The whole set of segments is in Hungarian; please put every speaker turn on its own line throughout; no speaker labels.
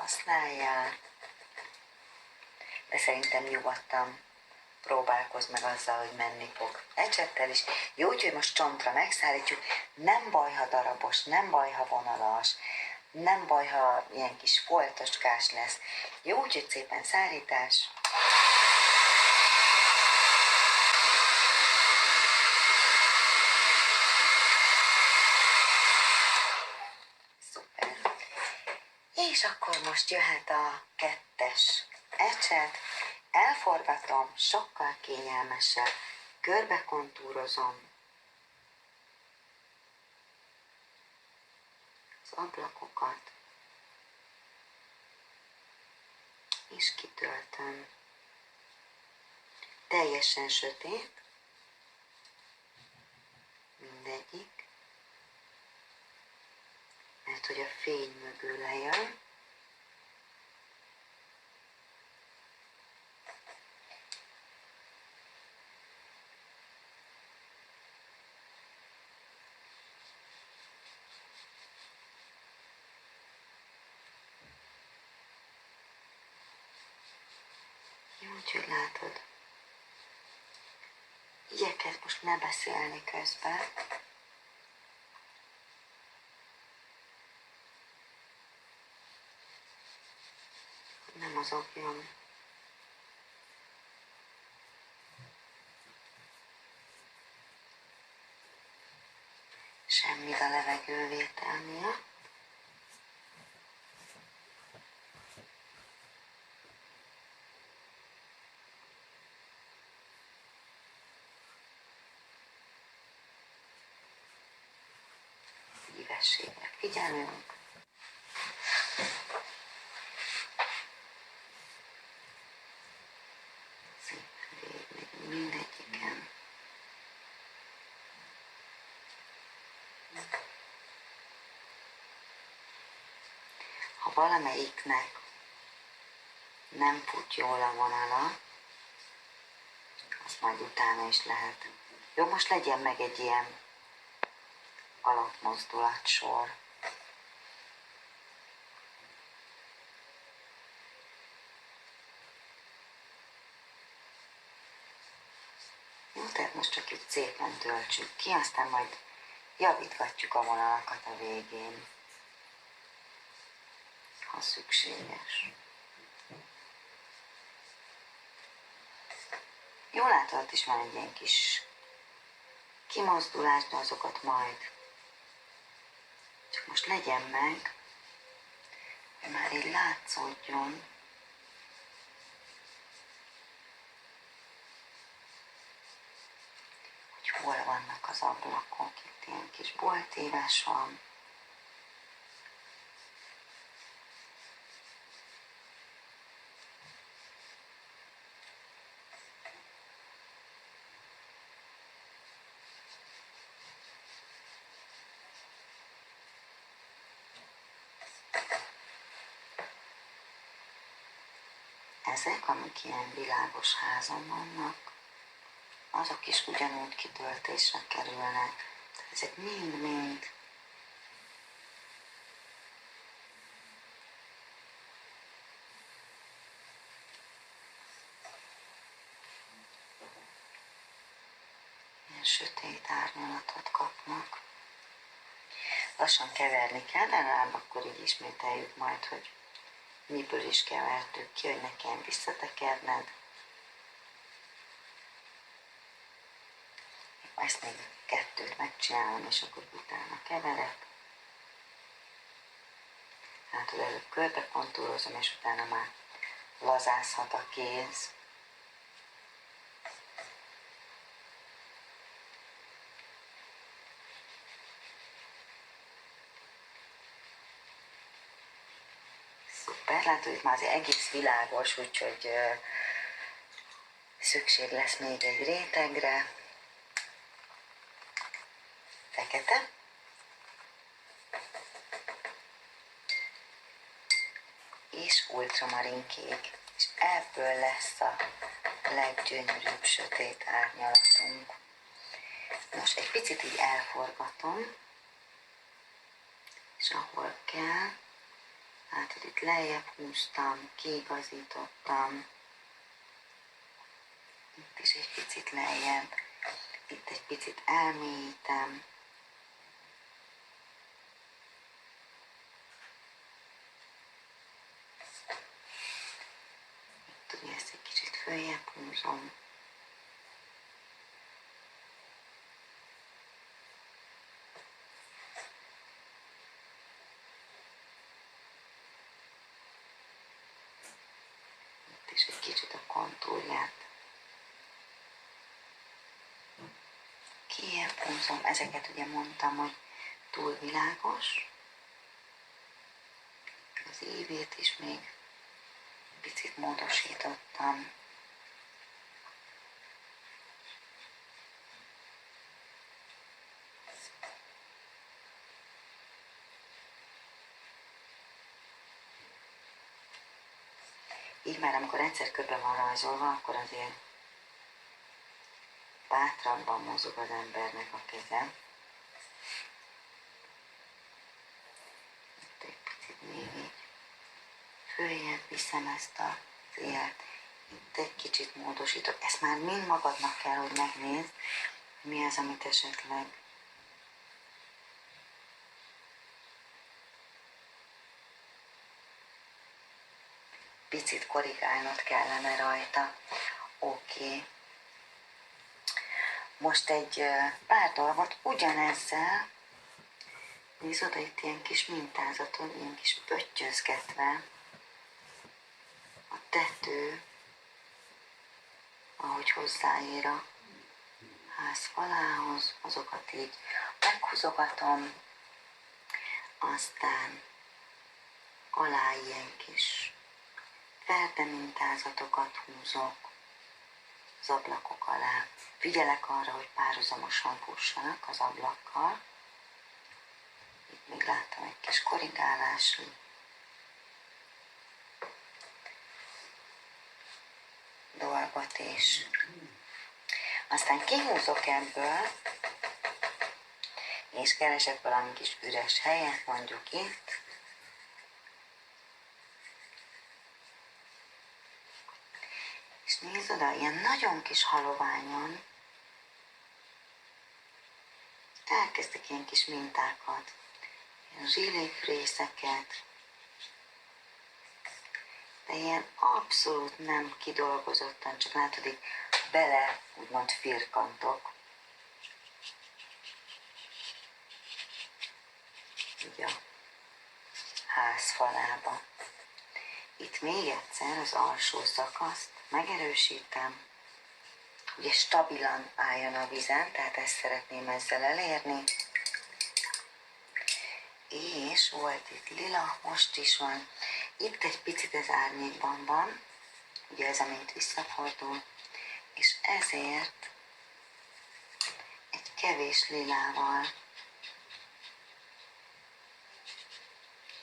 használjál, de szerintem nyugodtan próbálkozz meg azzal, hogy menni fog ecsettel is. Jó, úgyhogy most csontra megszállítjuk, nem baj, ha darabos, nem baj, ha vonalas, nem baj, ha ilyen kis foltocskás lesz. Jó, úgyhogy szépen szárítás. Szuper. És akkor most jöhet a 2-es ecset. Elforgatom, sokkal kényelmesebb, körbekontúrozom az ablakokat, és kitöltöm. Teljesen sötét, mindegyik, mert hogy a fény mögül lejön. Jó, úgyhogy látod. Igyekezz most ne beszélni közben. Nem mozogjon. Semmit a levegővétel miatt. Szívességre figyelünk. Szépen végig mindegyiken. Ha valamelyiknek nem fut jól a vonala, azt majd utána is lehet. Jó, most legyen meg egy ilyen alapmozdulatsor. Jó, tehát most csak itt szépen töltsük ki, aztán majd javítgatjuk a vonalakat a végén, ha szükséges. Jól látod, is van egy ilyen kis kimozdulás, de azokat majd csak most legyen meg, hogy már így látszódjon, hogy hol vannak az ablakok. Itt ilyen kis boltívás van. Ezek, amik ilyen világos házon vannak, azok is ugyanúgy kitöltésre kerülnek. Ezek mind-mind ilyen sötét árnyalatot kapnak. Lassan keverni kell, de legalább akkor így ismételjük majd, hogy miből is kevertük ki, hogy ne kelljen visszatekerned. Ezt még 2-t megcsinálom, és akkor utána keverek. Hát, hogy előbb körbe kontúrozom, és utána már lazázhat a kéz. Szuper, látod, itt már az egész világos, úgyhogy szükség lesz még egy rétegre. Fekete. És ultramarinkék. És ebből lesz a leggyönyörűbb sötét árnyalatunk. Most egy picit így elforgatom, és ahol kell, Látod, itt lejjebb húztam, kiigazítottam, itt is egy picit lejjebb, itt egy picit elmélyítem, itt ugye ezt egy kicsit följebb húzom, itt is egy kicsit a kontúrját kijebb húzom, ezeket ugye mondtam, hogy túl világos, az ívét is még picit módosítottam. Így már amikor egyszer körbe van rajzolva, akkor azért bátrabban mozog az embernek a keze. Itt egy picit még így följebb viszem ezt az élt. Itt egy kicsit módosítok. Ezt már mind magadnak kell, hogy megnézd, mi az, amit esetleg picit korrigálnod kellene rajta. Oké. Most egy pár dolgot ugyanezzel, nézd oda, itt ilyen kis mintázaton, ilyen kis pöttyözgetve a tető, ahogy hozzáér a ház falához, azokat így meghúzogatom, aztán alá ilyen kis ferde mintázatokat húzok az ablakok alá. Figyelek arra, hogy párhuzamosan fussanak az ablakkal. Itt még láttam egy kis korrigálási dolgot is. Aztán kihúzok ebből, és keresek valami kis üres helyet, mondjuk itt. És nézd oda, ilyen nagyon kis haloványon elkezdek ilyen kis mintákat, ilyen zsilék részeket, de ilyen abszolút nem kidolgozottan, csak látod, így bele úgymond firkantok. Így a ház falába. Itt még egyszer az alsó szakaszt megerősítem, ugye stabilan álljon a vizen, tehát ezt szeretném ezzel elérni. És volt itt lila, most is van. Itt egy picit az árnyékban van, ugye ez amint visszafordul, és ezért egy kevés lilával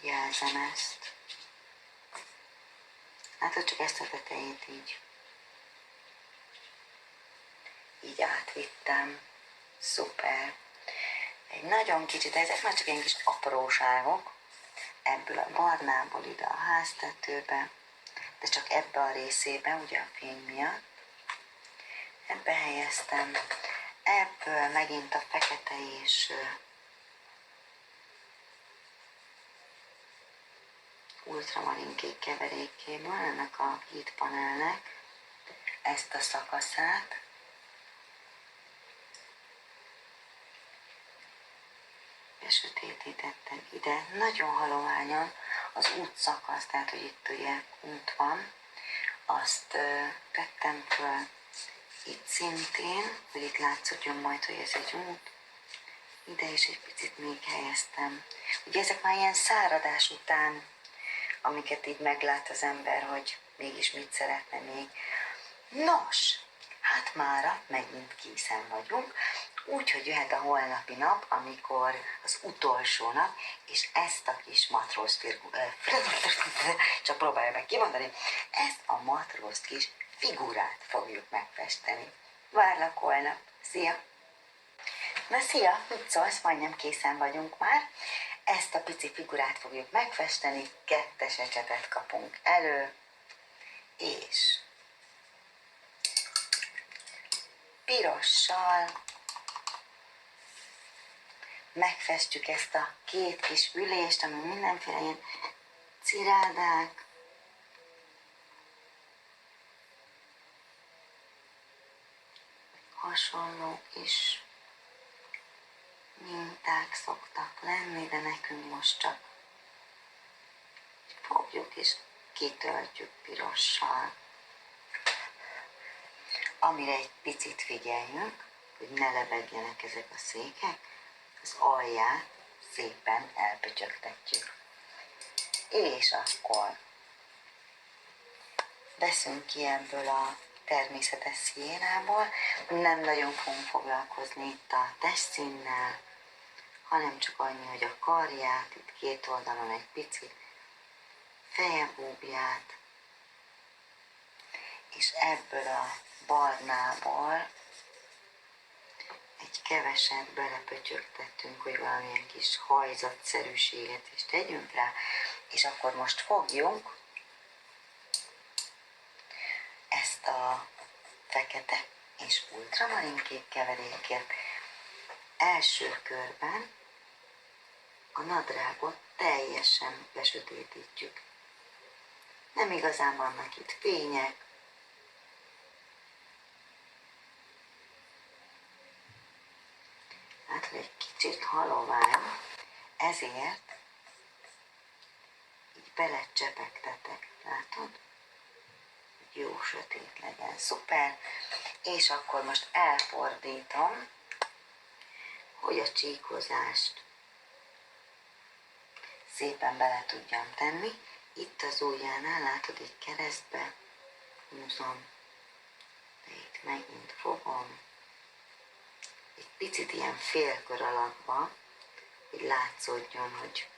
jelzem ezt. Látod, csak ezt a tetejét így átvittem. Szuper. Egy nagyon kicsit, ezek már csak ilyen kis apróságok, ebből a barnából ide a háztetőbe, de csak ebbe a részébe, ugye a fény miatt. Ebbe helyeztem, ebből megint a fekete és ultramarinkék keverékéből, ennek a hídpanelnek ezt a szakaszát. Besötétítettem ide, nagyon haloványan az útszakasz, tehát hogy itt ugye út van, azt tettem föl itt szintén, hogy itt látszódjon majd, hogy ez egy út. Ide is egy picit még helyeztem. Ugye ezek már ilyen száradás után, amiket így meglát az ember, hogy mégis mit szeretne még. Nos, hát mára megint készen vagyunk, úgyhogy jöhet a holnapi nap, amikor az utolsó nap, és ezt a kis matróz csak próbálja meg kimondani, ezt a matróz kis figurát fogjuk megfesteni. Várlak holnap. Szia! Na szia, mit szólsz? Majdnem készen vagyunk már. Ezt a pici figurát fogjuk megfesteni, 2 ecsetet kapunk elő, és pirossal megfestjük ezt a 2 kis ülést, ami mindenféle ilyen cirádák, hasonló kis minták szoktak lenni, de nekünk most csak fogjuk és kitöltjük pirossal. Amire egy picit figyeljünk, hogy ne lebegjenek ezek a székek, az alját szépen elpötyögtetjük. És akkor veszünk ki ebből a természetes szénából, nem nagyon fogunk foglalkozni itt a testszínnel, hanem csak annyi, hogy a karját, itt 2 oldalon egy picit, fejebúbját, és ebből a barnából egy keveset belepötyögtettünk, hogy valamilyen kis hajzatszerűséget is tegyünk rá, és akkor most fogjunk ezt a fekete és ultramarinkék keveréket. Első körben a nadrágot teljesen besötétítjük. Nem igazán vannak itt fények, hát hogy egy kicsit halovány, ezért így belecsepegtetek, látod? Jó sötét legyen, szuper, és akkor most elfordítom, hogy a csíkozást szépen bele tudjam tenni. Itt az ujjánál látod, egy keresztbe húzom, de itt megint fogom, egy picit ilyen félkör alakba, hogy látszódjon, hogy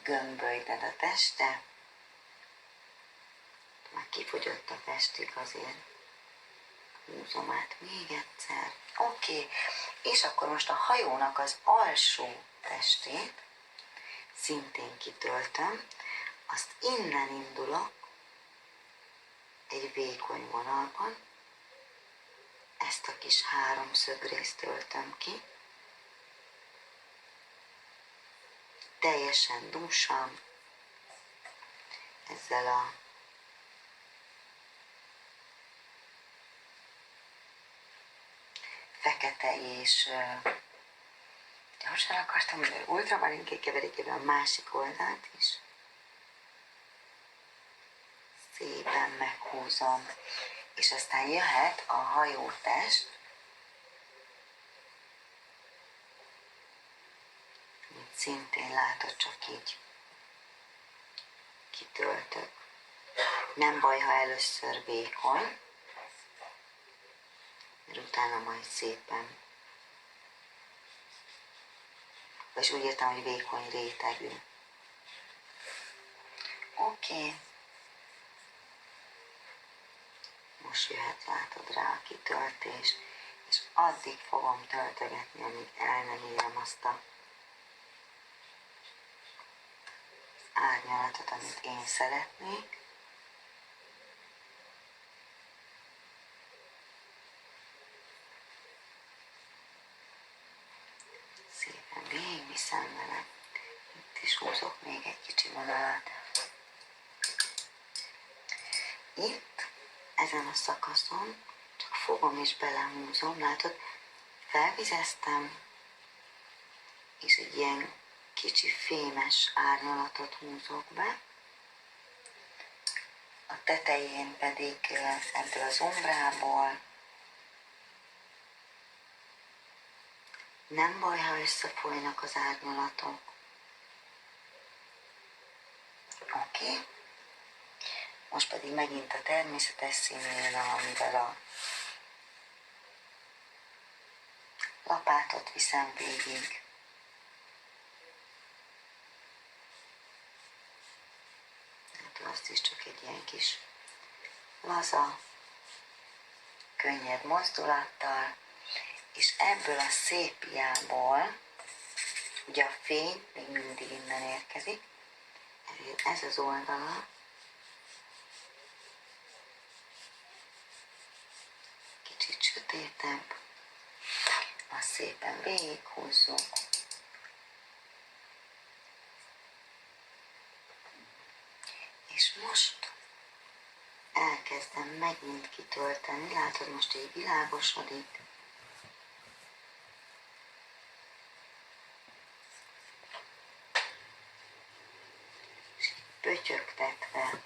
gömbölyded a teste. Már kifogyott a festék, azért húzom át még egyszer. Oké, és akkor most a hajónak az alsó testét szintén kitöltöm, azt innen indulok egy vékony vonalban, ezt a kis 3 szögrészt töltöm ki, teljesen dúsan, ezzel a fekete és gyorsan akartam, de ultramarinkék keverékében a másik oldalt is szépen meghúzom, és aztán jöhet a hajótest, amit szintén látod, csak így kitöltök. Nem baj, ha először vékony, mert utána majd szépen, és úgy értem, hogy vékony rétegű. Oké. Most jöhet, látod, rá a kitöltés, és addig fogom töltögetni, amíg el nem érem azt a árnyalatot, amit én szeretnék. Szépen végigviszem vele. Itt is húzok még egy kicsi vonalat. Itt, ezen a szakaszon, csak fogom és belehúzom, látod, felvizeztem, és egy ilyen kicsi fémes árnyalatot húzok be. A tetején pedig ebből az umbrából nem baj, ha összefolynak az árnyalatok. Oké. Most pedig megint a természetes színűn, amivel a lapátot viszem végig. Azt is csak egy ilyen kis laza, könnyed mozdulattal, és ebből a szépiából Ugye a fény még mindig innen érkezik, ezért ez az oldala kicsit sötétebb, azt szépen végighúzzuk. És most elkezdem megint kitölteni, látod, most így világosodik. És így pötyögtetve,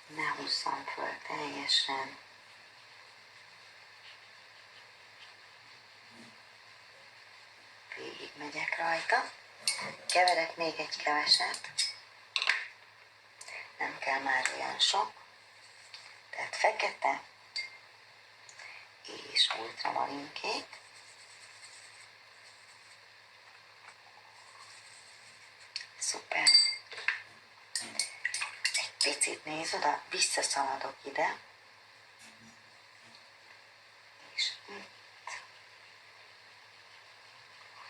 ne húzzam föl teljesen. Végig megyek rajta. Keverek még egy keveset. Nem kell már olyan sok. Tehát fekete és ultramarinkék. Szuper. Egy picit néz oda, visszaszaladok ide. És itt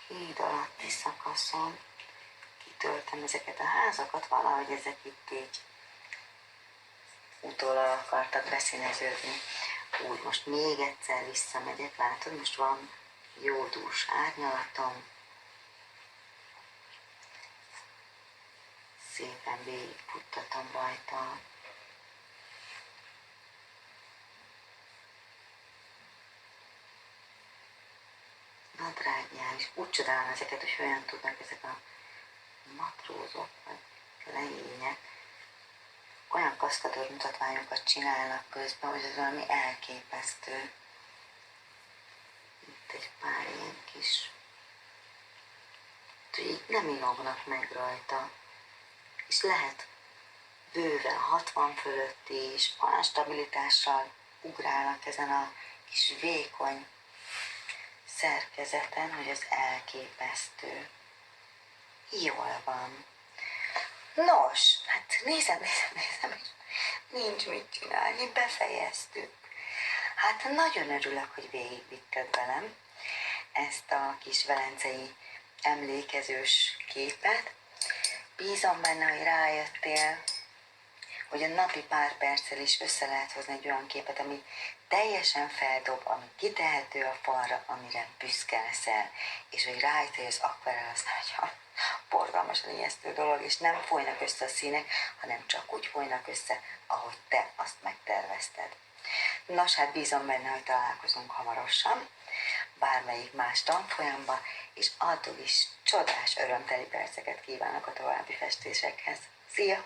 híd alatti szakaszon kitöltem ezeket a házakat, valahogy ezek itt így utólag akartak beszíneződni. Úgy, most még egyszer visszamegyek, látod, most van jó dús árnyalatom. Szépen végigfuttatom rajta. Nadrágnyál is úgy csodálom ezeket, hogy olyan tudnak ezek a matrózok, vagy legények, olyan kaszkadőr mutatványokat csinálnak közben, hogy ez valami elképesztő. Itt egy pár ilyen kis, hogy így nem inognak meg rajta. És lehet bőven 60 fölötti is, olyan stabilitással ugrálnak ezen a kis vékony szerkezeten, hogy ez elképesztő. Jól van. Nos, hát nézem, és nincs mit csinálni, befejeztük. Hát nagyon örülök, hogy végigvitted velem ezt a kis velencei emlékezős képet. Bízom benne, hogy rájöttél, hogy a napi pár perccel is össze lehet hozni egy olyan képet, ami teljesen feldob, ami kitehető a falra, amire büszke leszel, és hogy rájöttél, hogy az akvarel az nagyon borzalmasan ijesztő dolog, és nem folynak össze a színek, hanem csak úgy folynak össze, ahogy te azt megtervezted. Nos, hát bízom benne, hogy találkozunk hamarosan, bármelyik más tanfolyamban, és addig is csodás, örömteli perceket kívánok a további festésekhez. Szia!